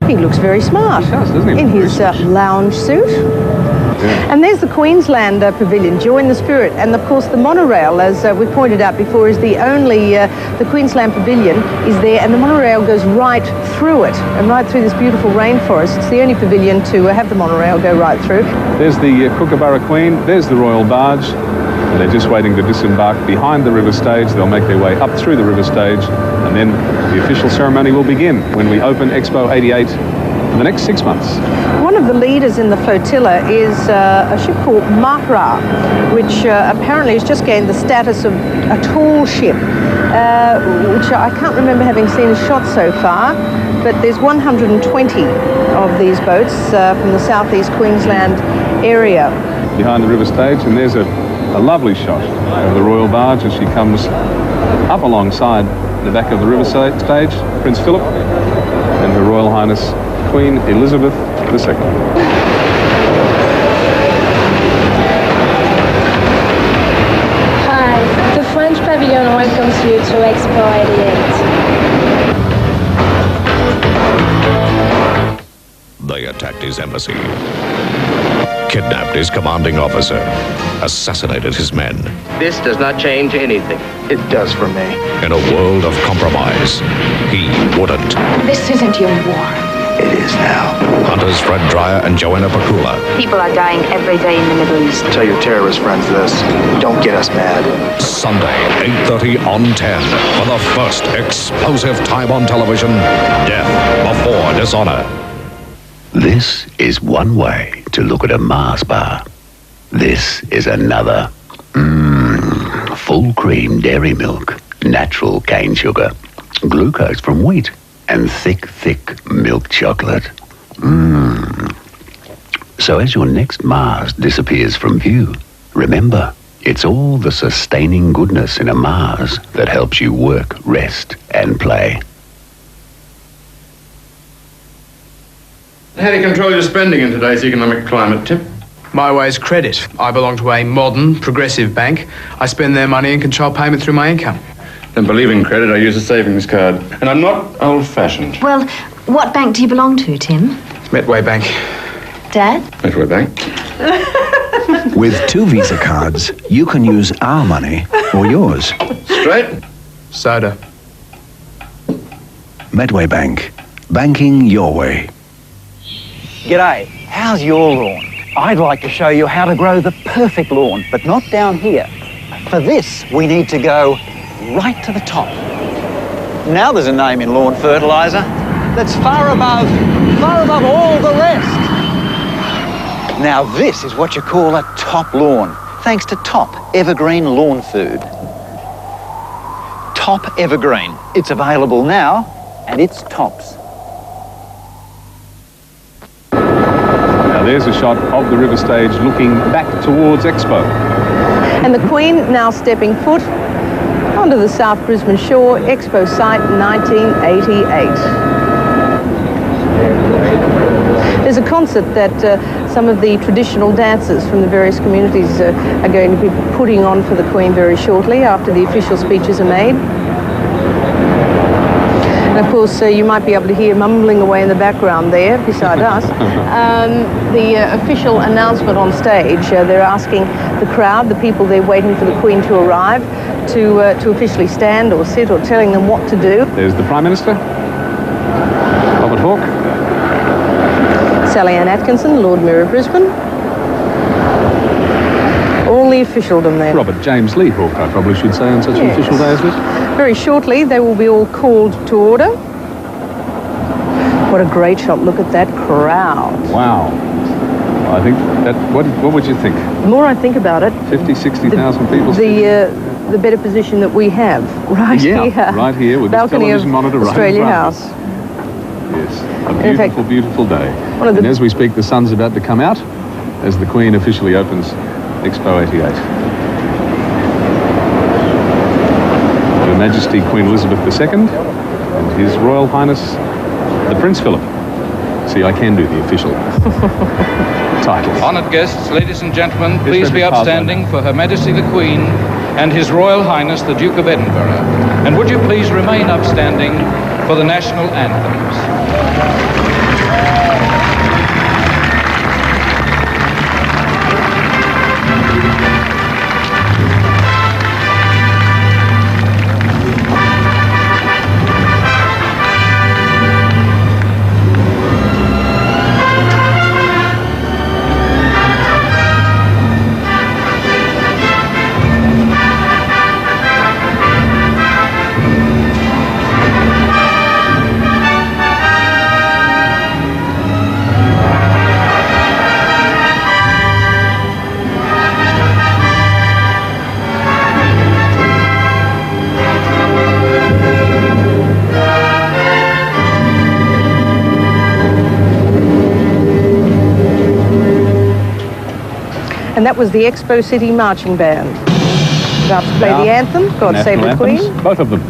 He looks very smart. He does, doesn't he? In his lounge suit. Yeah. And there's the Queensland Pavilion, Join the Spirit. And of course the monorail, as we pointed out before, is the only, the Queensland Pavilion is there, and the monorail goes right through it and right through this beautiful rainforest. It's the only pavilion to have the monorail go right through. There's the Kookaburra Queen, there's the Royal Barge, and they're just waiting to disembark behind the river stage. They'll make their way up through the river stage, and then the official ceremony will begin when we open Expo 88 for the next 6 months. One of the leaders in the flotilla is a ship called Makra, which apparently has just gained the status of a tall ship, which I can't remember having seen a shot so far, but there's 120 of these boats from the southeast Queensland area. Behind the river stage, and there's a lovely shot of the Royal Barge as she comes up alongside the back of the river stage, Prince Philip and Her Royal Highness Queen Elizabeth II. Hi, the French Pavilion welcomes you to Expo 88. They attacked his embassy, kidnapped his commanding officer, assassinated his men. This does not change anything. It does for me. In a world of compromise, he wouldn't. This isn't your war. It is now. Hunters Fred Dreyer and Joanna Pakula. People are dying every day in the Middle East. Tell your terrorist friends this. Don't get us mad. Sunday, 8:30 on 10. For the first explosive time on television, Death Before Dishonor. This is one way to look at a Mars bar. This is another. Full cream dairy milk, natural cane sugar, glucose from wheat, and thick milk chocolate. So as your next Mars disappears from view, remember, it's all the sustaining goodness in a Mars that helps you work, rest, and play. How do you control your spending in today's economic climate, Tip? My way is credit. I belong to a modern, progressive bank. I spend their money and control payment through my income. Don't believe in credit, I use a savings card. And I'm not old-fashioned. Well, what bank do you belong to, Tim? Medway Bank. Dad? Medway Bank. With 2 Visa cards, you can use our money or yours. Straight? Soda. Medway Bank. Banking your way. G'day. How's your lawn? I'd like to show you how to grow the perfect lawn, but not down here. For this, we need to go right to the top. Now there's a name in lawn fertiliser that's far above all the rest. Now this is what you call a top lawn, thanks to Top Evergreen Lawn Food. Top Evergreen. It's available now, and it's tops. Now there's a shot of the river stage looking back towards Expo. And the Queen now stepping foot onto the South Brisbane shore, Expo site 1988. There's a concert that some of the traditional dancers from the various communities are going to be putting on for the Queen very shortly after the official speeches are made. And of course, you might be able to hear mumbling away in the background there beside us. The official announcement on stage, they're asking the crowd, the people there waiting for the Queen to arrive, to officially stand or sit, or telling them what to do. There's the Prime Minister, Robert Hawke. Sally Ann Atkinson, Lord Mayor of Brisbane. All the officialdom there. Robert James Lee Hawke, I probably should say, on such an official day as this. Very shortly, they will be all called to order. What a great shot. Look at that crowd. Wow. I think that, what would you think? The more I think about it, 50, 60,000 people. The better position that we have right here. Right here with this television monitor right in Australia front. House. Yes, a beautiful, beautiful day. And as we speak, the sun's about to come out as the Queen officially opens Expo 88. Her Majesty Queen Elizabeth II and His Royal Highness the Prince Philip. See, I can do the official titles. Honoured guests, ladies and gentlemen, please be upstanding for Her Majesty the Queen and His Royal Highness the Duke of Edinburgh. And would you please remain upstanding for the national anthems. And that was the Expo City Marching Band. About to play the anthem, God Save the National Queen. anthems, both of them.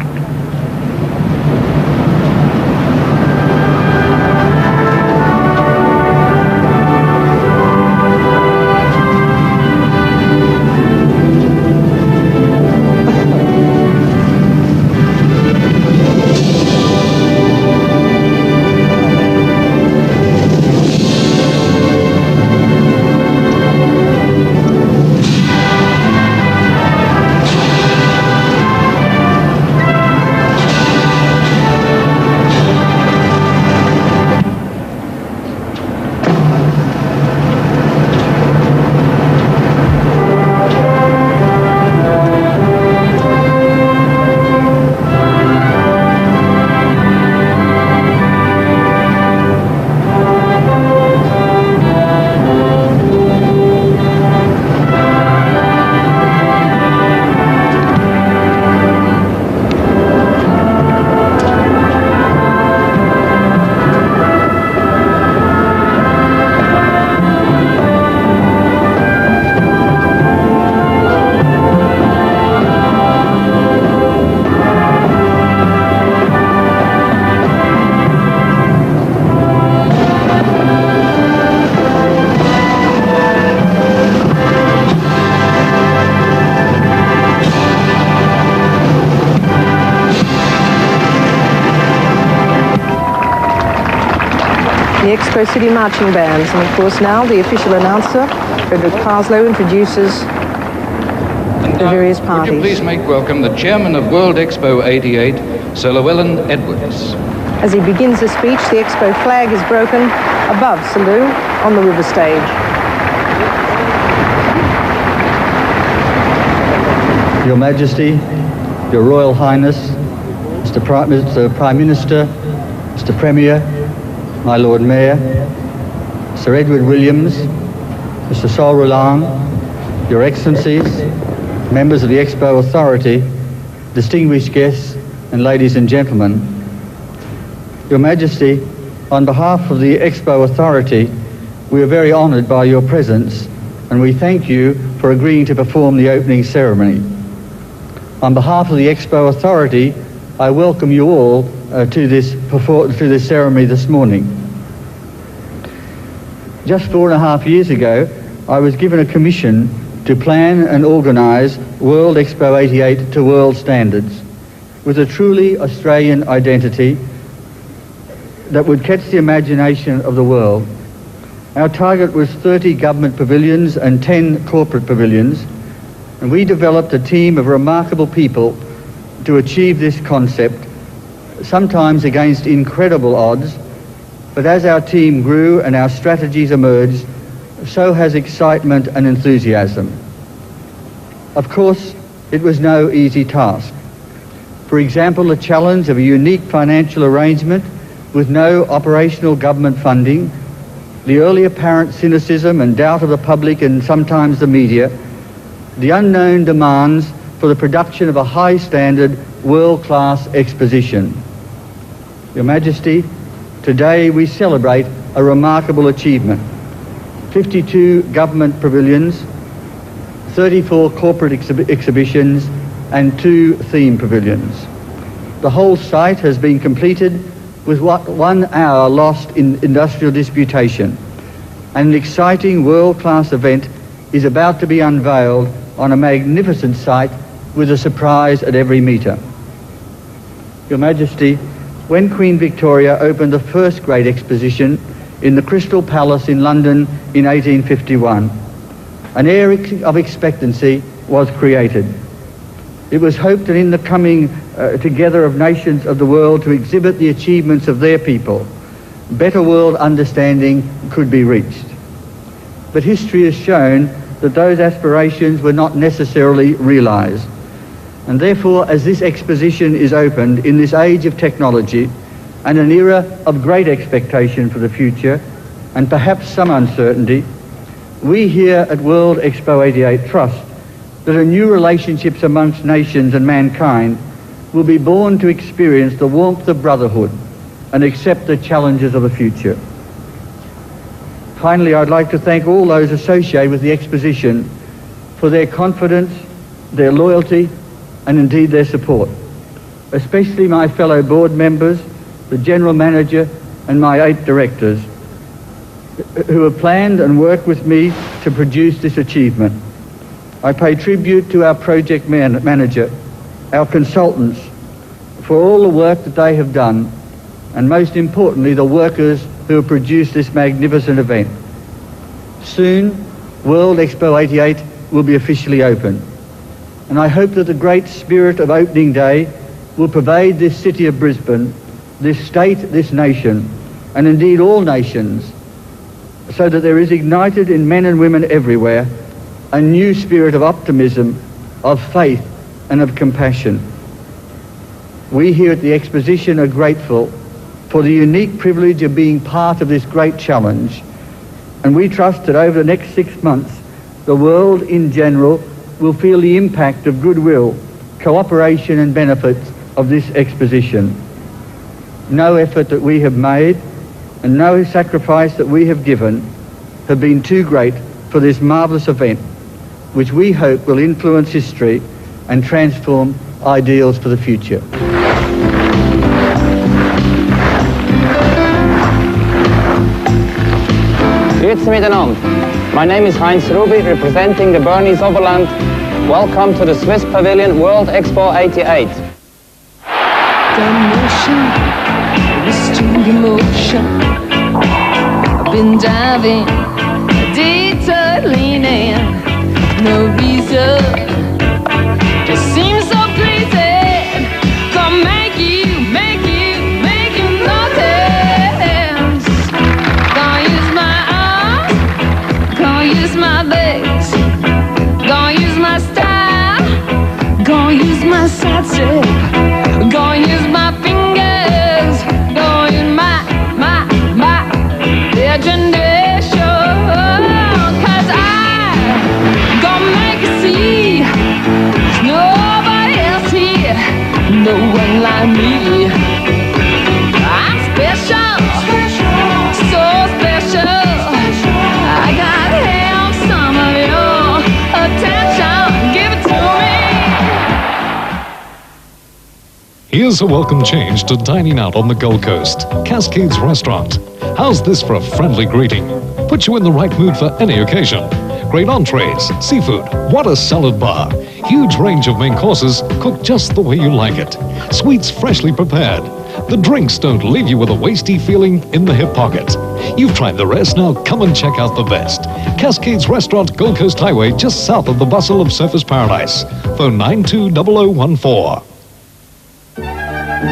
The Expo City Marching Bands, and of course now the official announcer, Frederick Parslow, introduces the various parties. Would you please make welcome the chairman of World Expo 88, Sir Llewellyn Edwards. As he begins the speech, the Expo flag is broken above Salou on the river stage. Your Majesty, Your Royal Highness, Mr. Prime Minister, Mr. Premier, my Lord Mayor, Sir Edward Williams, Mr. Sol Roland, Your Excellencies, members of the Expo Authority, distinguished guests, and ladies and gentlemen. Your Majesty, on behalf of the Expo Authority, we are very honoured by your presence, and we thank you for agreeing to perform the opening ceremony. On behalf of the Expo Authority, I welcome you all to this ceremony this morning. Just 4.5 years ago, I was given a commission to plan and organise World Expo 88 to world standards, with a truly Australian identity that would catch the imagination of the world. Our target was 30 government pavilions and 10 corporate pavilions, and we developed a team of remarkable people to achieve this concept, sometimes against incredible odds. But as our team grew and our strategies emerged, so has excitement and enthusiasm. Of course, it was no easy task. For example, the challenge of a unique financial arrangement with no operational government funding, the early apparent cynicism and doubt of the public and sometimes the media, the unknown demands for the production of a high-standard, world-class exposition. Your Majesty, today we celebrate a remarkable achievement. 52 government pavilions, 34 corporate exhibitions, and 2 theme pavilions. The whole site has been completed with 1 hour lost in industrial disputation. And an exciting world-class event is about to be unveiled on a magnificent site with a surprise at every metre. Your Majesty, when Queen Victoria opened the first great exposition in the Crystal Palace in London in 1851. An air of expectancy was created. It was hoped that in the coming together of nations of the world to exhibit the achievements of their people, better world understanding could be reached. But history has shown that those aspirations were not necessarily realised. And therefore, as this exposition is opened in this age of technology and an era of great expectation for the future, and perhaps some uncertainty, we here at World Expo 88 trust that a new relationships amongst nations and mankind will be born to experience the warmth of brotherhood and accept the challenges of the future. Finally, I'd like to thank all those associated with the exposition for their confidence, their loyalty, and indeed their support, especially my fellow board members, the General Manager, and my 8 directors, who have planned and worked with me to produce this achievement. I pay tribute to our project manager, our consultants, for all the work that they have done, and most importantly, the workers who have produced this magnificent event. Soon, World Expo 88 will be officially open, and I hope that the great spirit of opening day will pervade this city of Brisbane, this state, this nation, and indeed all nations, so that there is ignited in men and women everywhere a new spirit of optimism, of faith, and of compassion. We here at the exposition are grateful for the unique privilege of being part of this great challenge, and we trust that over the next 6 months, the world in general will feel the impact of goodwill, cooperation and benefits of this exposition. No effort that we have made and no sacrifice that we have given have been too great for this marvellous event, which we hope will influence history and transform ideals for the future. Grüezi miteinander. My name is Heinz Ruby, representing the Bernese Oberland. Welcome to the Swiss Pavilion World Expo 88. Restrained emotion. I've been diving, detailing, no reason. Just seems so pleasing. Come make you notice. Gonna use my arms, gonna use my legs, gonna use my style, gonna use my side step, gonna use my fingers, gonna use my imagination. 'Cause I'm gonna make you see there's nobody else here, no one like me. I'm special, so special. I gotta have some of your attention. Give it to me. Here's a welcome change to dining out on the Gold Coast. Cascades Restaurant. How's this for a friendly greeting? Put you in the right mood for any occasion. Great entrees, seafood, what a salad bar. Huge range of main courses cooked just the way you like it. Sweets freshly prepared. The drinks don't leave you with a wasty feeling in the hip pocket. You've tried the rest, now come and check out the best. Cascades Restaurant, Gold Coast Highway, just south of the bustle of Surfers Paradise. Phone 920014.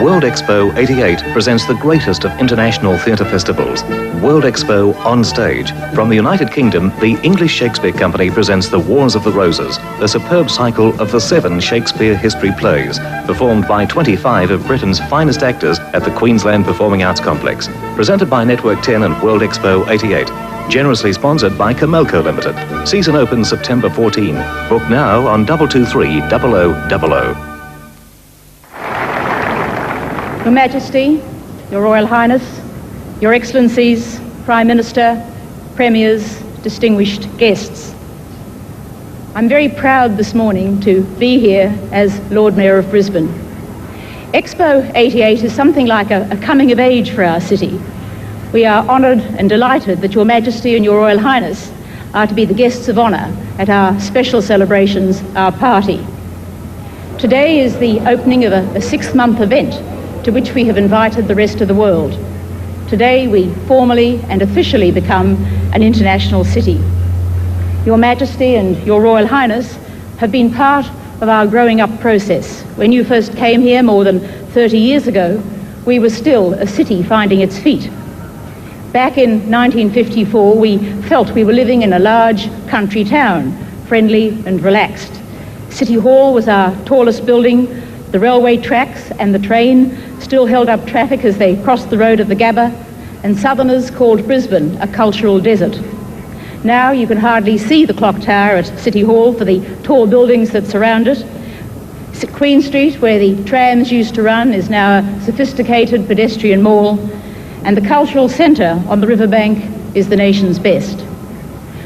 World Expo 88 presents the greatest of international theatre festivals, World Expo On Stage. From the United Kingdom, the English Shakespeare Company presents The Wars of the Roses, a superb cycle of the 7 Shakespeare history plays, performed by 25 of Britain's finest actors at the Queensland Performing Arts Complex. Presented by Network 10 and World Expo 88. Generously sponsored by Comelco Limited. Season opens September 14. Book now on 223 0000. Your Majesty, Your Royal Highness, Your Excellencies, Prime Minister, Premiers, distinguished guests. I'm very proud this morning to be here as Lord Mayor of Brisbane. Expo 88 is something like a coming of age for our city. We are honoured and delighted that Your Majesty and Your Royal Highness are to be the guests of honour at our special celebrations, our party. Today is the opening of a 6-month event to which we have invited the rest of the world. Today we formally and officially become an international city. Your Majesty and Your Royal Highness have been part of our growing up process. When you first came here more than 30 years ago, we were still a city finding its feet. Back in 1954, we felt we were living in a large country town, friendly and relaxed. City Hall was our tallest building. The railway tracks and the train still held up traffic as they crossed the road at the Gabba, and Southerners called Brisbane a cultural desert. Now you can hardly see the clock tower at City Hall for the tall buildings that surround it. Queen Street, where the trams used to run, is now a sophisticated pedestrian mall, and the cultural centre on the riverbank is the nation's best.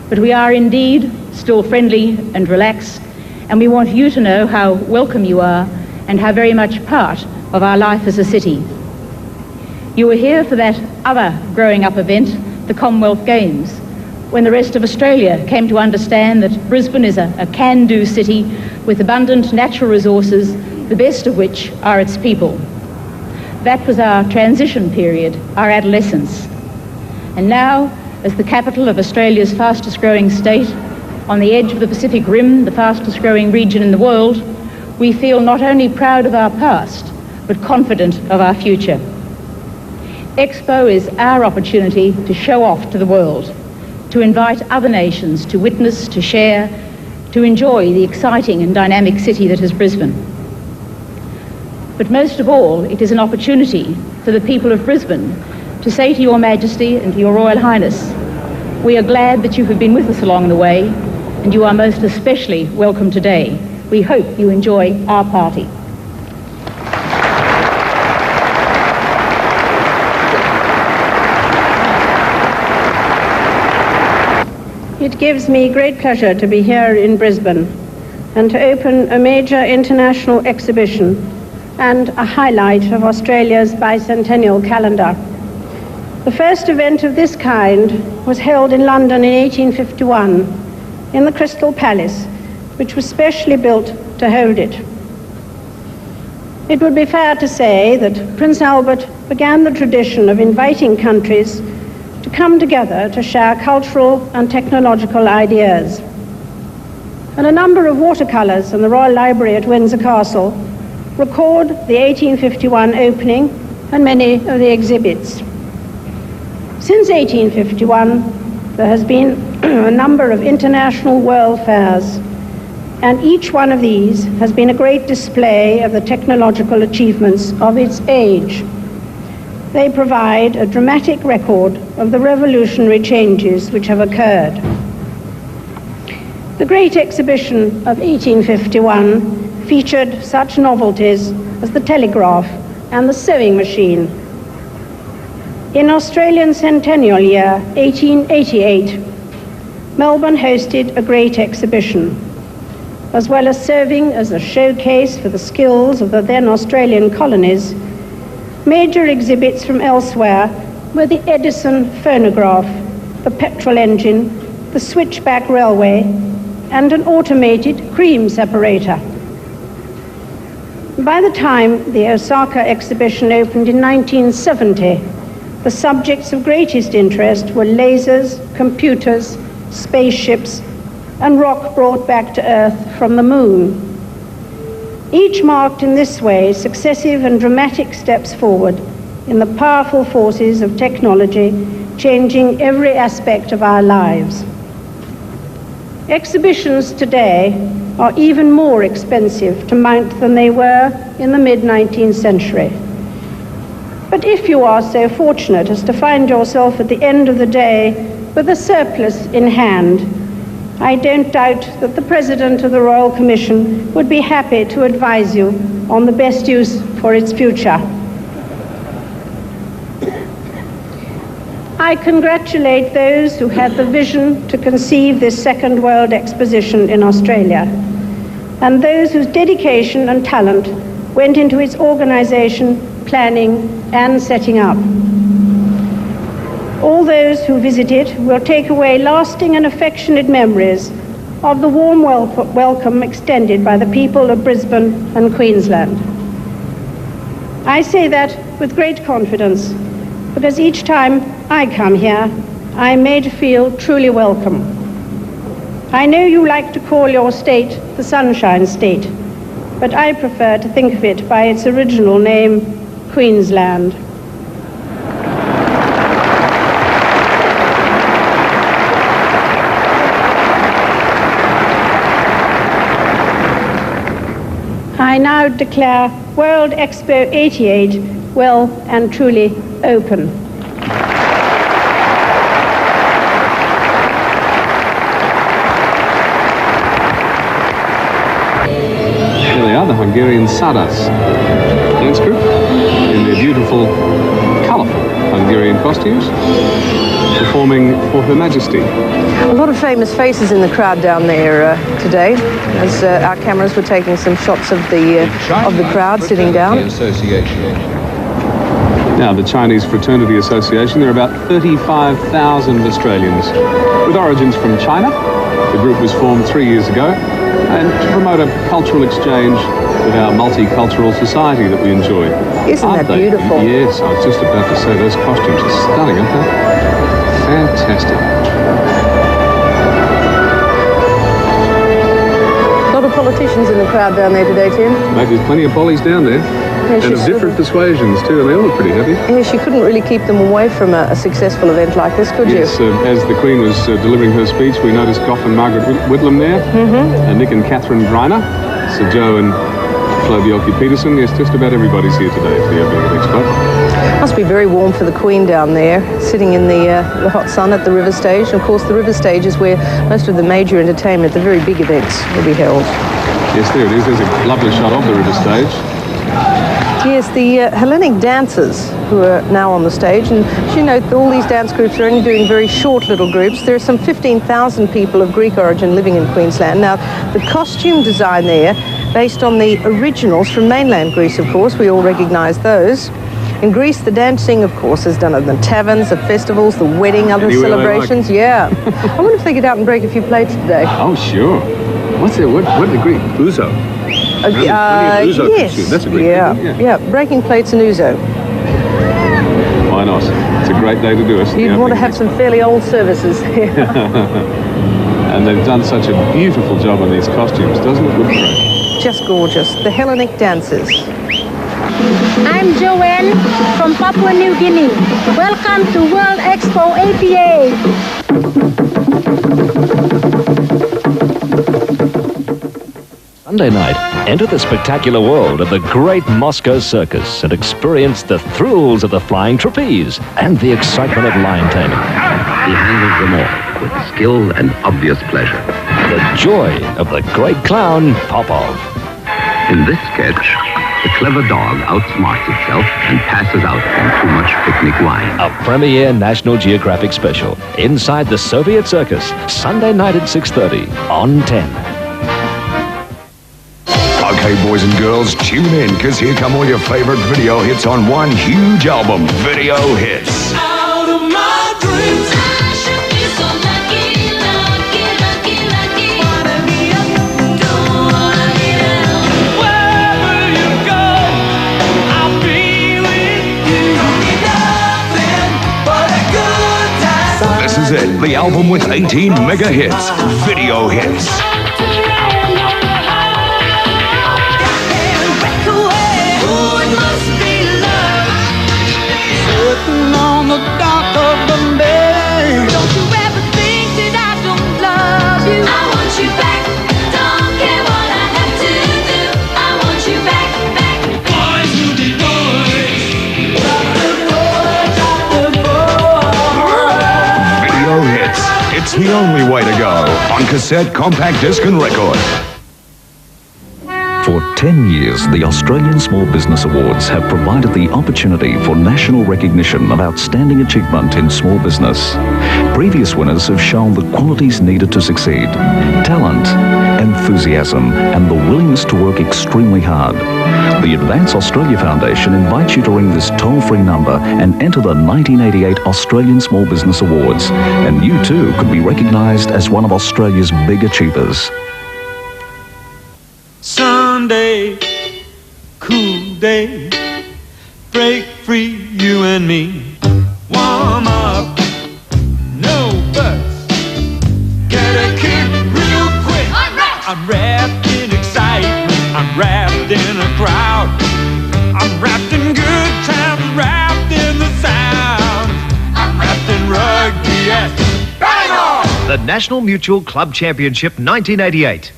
But we are indeed still friendly and relaxed, and we want you to know how welcome you are and how very much part of our life as a city. You were here for that other growing up event, the Commonwealth Games, when the rest of Australia came to understand that Brisbane is a can-do city with abundant natural resources, the best of which are its people. That was our transition period, our adolescence. And now, as the capital of Australia's fastest growing state, on the edge of the Pacific Rim, the fastest growing region in the world, we feel not only proud of our past, but confident of our future. Expo is our opportunity to show off to the world, to invite other nations to witness, to share, to enjoy the exciting and dynamic city that is Brisbane. But most of all, it is an opportunity for the people of Brisbane to say to Your Majesty and to Your Royal Highness, we are glad that you have been with us along the way, and you are most especially welcome today. We hope you enjoy our party. It gives me great pleasure to be here in Brisbane and to open a major international exhibition and a highlight of Australia's bicentennial calendar. The first event of this kind was held in London in 1851 in the Crystal Palace, which was specially built to hold it. It would be fair to say that Prince Albert began the tradition of inviting countries to come together to share cultural and technological ideas. And a number of watercolours in the Royal Library at Windsor Castle record the 1851 opening and many of the exhibits. Since 1851, there has been a number of international world fairs, and each one of these has been a great display of the technological achievements of its age. They provide a dramatic record of the revolutionary changes which have occurred. The Great Exhibition of 1851 featured such novelties as the telegraph and the sewing machine. In Australian Centennial Year 1888, Melbourne hosted a great exhibition. As well as serving as a showcase for the skills of the then Australian colonies, major exhibits from elsewhere were the Edison phonograph, the petrol engine, the switchback railway, and an automated cream separator. By the time the Osaka exhibition opened in 1970, the subjects of greatest interest were lasers, computers, spaceships, and rock brought back to Earth from the moon. Each marked in this way successive and dramatic steps forward in the powerful forces of technology changing every aspect of our lives. Exhibitions today are even more expensive to mount than they were in the mid-19th century. But if you are so fortunate as to find yourself at the end of the day with a surplus in hand, I don't doubt that the President of the Royal Commission would be happy to advise you on the best use for its future. I congratulate those who had the vision to conceive this Second World Exposition in Australia, and those whose dedication and talent went into its organisation, planning, and setting up. All those who visit it will take away lasting and affectionate memories of the warm welcome extended by the people of Brisbane and Queensland. I say that with great confidence, because each time I come here, I am made to feel truly welcome. I know you like to call your state the Sunshine State, but I prefer to think of it by its original name, Queensland. I now declare World Expo 88 well and truly open. Here they are, the Hungarian Sadas dance group in their beautiful, colourful Hungarian costumes, performing for Her Majesty. A lot of famous faces in the crowd down there today, as our cameras were taking some shots of the crowd sitting down. Now, the Chinese Fraternity Association, there are about 35,000 Australians with origins from China. The group was formed 3 years ago, and to promote a cultural exchange with our multicultural society that we enjoy. Isn't that beautiful? Yes, I was just about to say, those costumes are stunning, aren't they? Fantastic. A lot of politicians in the crowd down there today, Tim. Maybe there's plenty of bollies down there. Yeah, and of different persuasions too, and they all look pretty happy. Yes, you couldn't really keep them away from a successful event like this, could you? Yes, as the Queen was delivering her speech, we noticed Gough and Margaret Whitlam there, and Nick and Catherine Greiner, Sir Joe and Flo Bjelke-Peterson. Yes, just about everybody's here today at the opening of Expo. Must be very warm for the Queen down there, sitting in the hot sun at the river stage. And of course, the river stage is where most of the major entertainment, the very big events, will be held. Yes, there it is. There's a lovely shot of the river stage. Yes, the Hellenic dancers who are now on the stage, and as you know, all these dance groups are only doing very short little groups. There are some 15,000 people of Greek origin living in Queensland. Now, the costume design there, based on the originals from mainland Greece, of course, we all recognise those. In Greece, the dancing, of course, is done at the taverns, the festivals, the wedding, other Anywhere celebrations. Yeah. I wonder if they get out and break a few plates today. Oh, sure. What's it? What the Greek? Ouzo. Yes. That's a great thing. Yeah, breaking plates and ouzo. Why not? It's a great day to do it. You'd want to have some fairly old services here. And they've done such a beautiful job on these costumes, doesn't it? Look great. Just gorgeous. The Hellenic dancers. I'm Joanne from Papua New Guinea. Welcome to World Expo 88. Sunday night, enter the spectacular world of the Great Moscow Circus and experience the thrills of the flying trapeze and the excitement of lion taming. He handles them all with skill and obvious pleasure. The joy of the great clown, Popov. In this sketch, the clever dog outsmarts itself and passes out from too much picnic wine. A premiere National Geographic special, Inside the Soviet Circus, Sunday night at 6:30 on 10. Okay, boys and girls, tune in, because here come all your favorite video hits on one huge album, Video Hits. Out of my dreams, I should be so lucky, lucky, lucky, lucky. Wanna be up, don't wanna be down. Wherever you go, I'll be with you. Don't need nothing but a good time. This is it, the album with 18 mega hits, Video Hits. On the dock of the bay. Don't you ever think that I don't love you? I want you back. Don't care what I have to do. I want you back, back. Boys will be boys. Video Hits. It's the only way to go. On cassette, compact disc, and record. For 10 years, the Australian Small Business Awards have provided the opportunity for national recognition of outstanding achievement in small business. Previous winners have shown the qualities needed to succeed: talent, enthusiasm, and the willingness to work extremely hard. The Advance Australia Foundation invites you to ring this toll-free number and enter the 1988 Australian Small Business Awards, and you too could be recognised as one of Australia's big achievers. Sunday, cool day, Break free, you and me. Warm up, no buts. Get a kick real quick. I'm wrapped in excitement. I'm wrapped in a crowd. I'm wrapped in good times, wrapped in the sound. I'm wrapped in rugby, yes. Bang on! The National Mutual Club Championship 1988.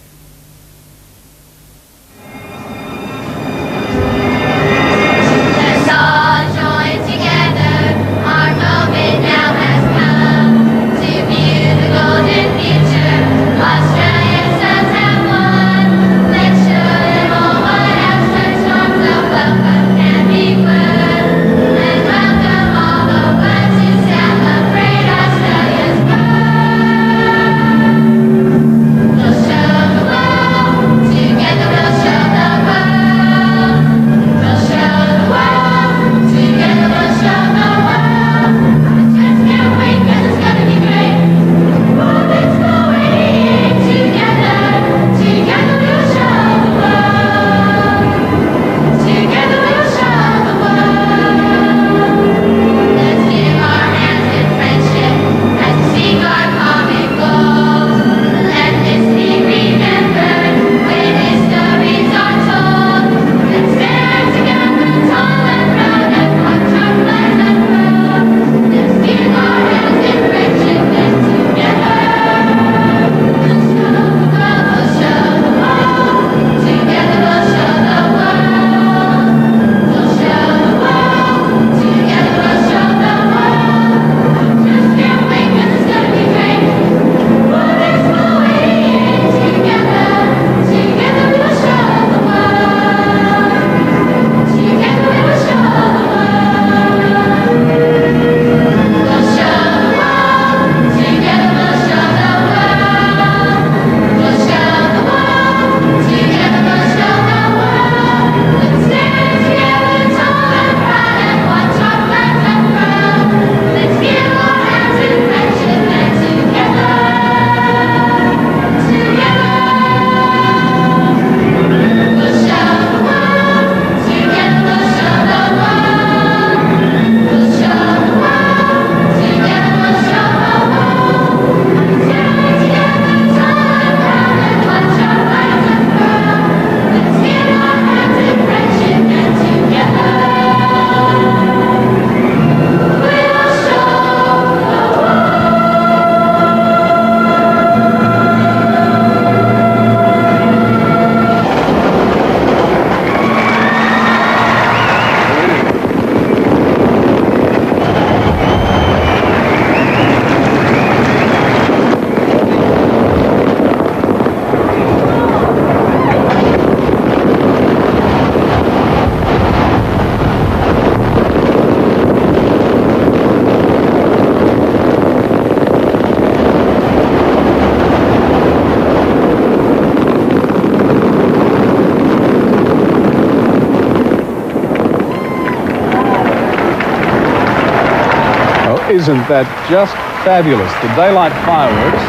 Isn't that just fabulous? The daylight fireworks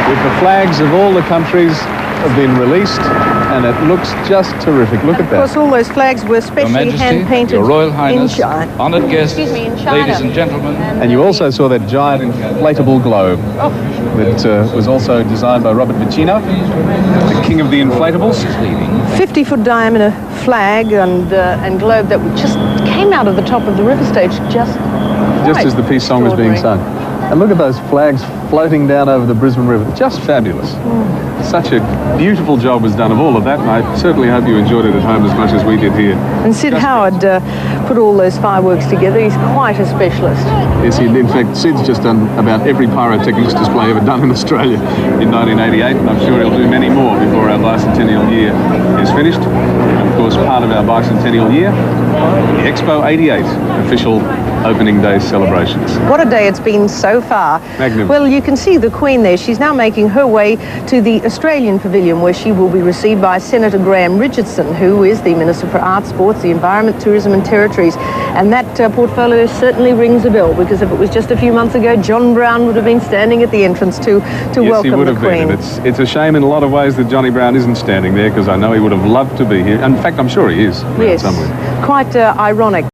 with the flags of all the countries have been released, and it looks just terrific. Look at that. Of course, all those flags were specially hand-painted Your Royal Highness, in China. honoured guests, In China. ladies and gentlemen. And you also saw that giant inflatable globe that was also designed by Robert Vicino, the king of the inflatables. 50-foot diameter flag and globe that just came out of the top of the river stage just as the peace song was being sung. And look at those flags floating down over the Brisbane River. Just fabulous. Such a beautiful job was done of all of that, and I certainly hope you enjoyed it at home as much as we did here. And Sid Howard put all those fireworks together. He's quite a specialist. Yes, in fact, Sid's just done about every pyrotechnics display ever done in Australia in 1988, and I'm sure he'll do many more before our bicentennial year is finished. And of course, part of our bicentennial year, the Expo 88 official opening day celebrations. What a day it's been so far. Magnificent. Well, you can see the Queen there. She's now making her way to the Australian Pavilion, where she will be received by Senator Graham Richardson, who is the Minister for Arts, Sports, the Environment, Tourism and Territories. And that portfolio certainly rings a bell, because if it was just a few months ago, John Brown would have been standing at the entrance to yes, welcome he would the have Queen. been. And it's a shame in a lot of ways that Johnny Brown isn't standing there, because I know he would have loved to be here. In fact, I'm sure he is Yes, somewhere. quite ironic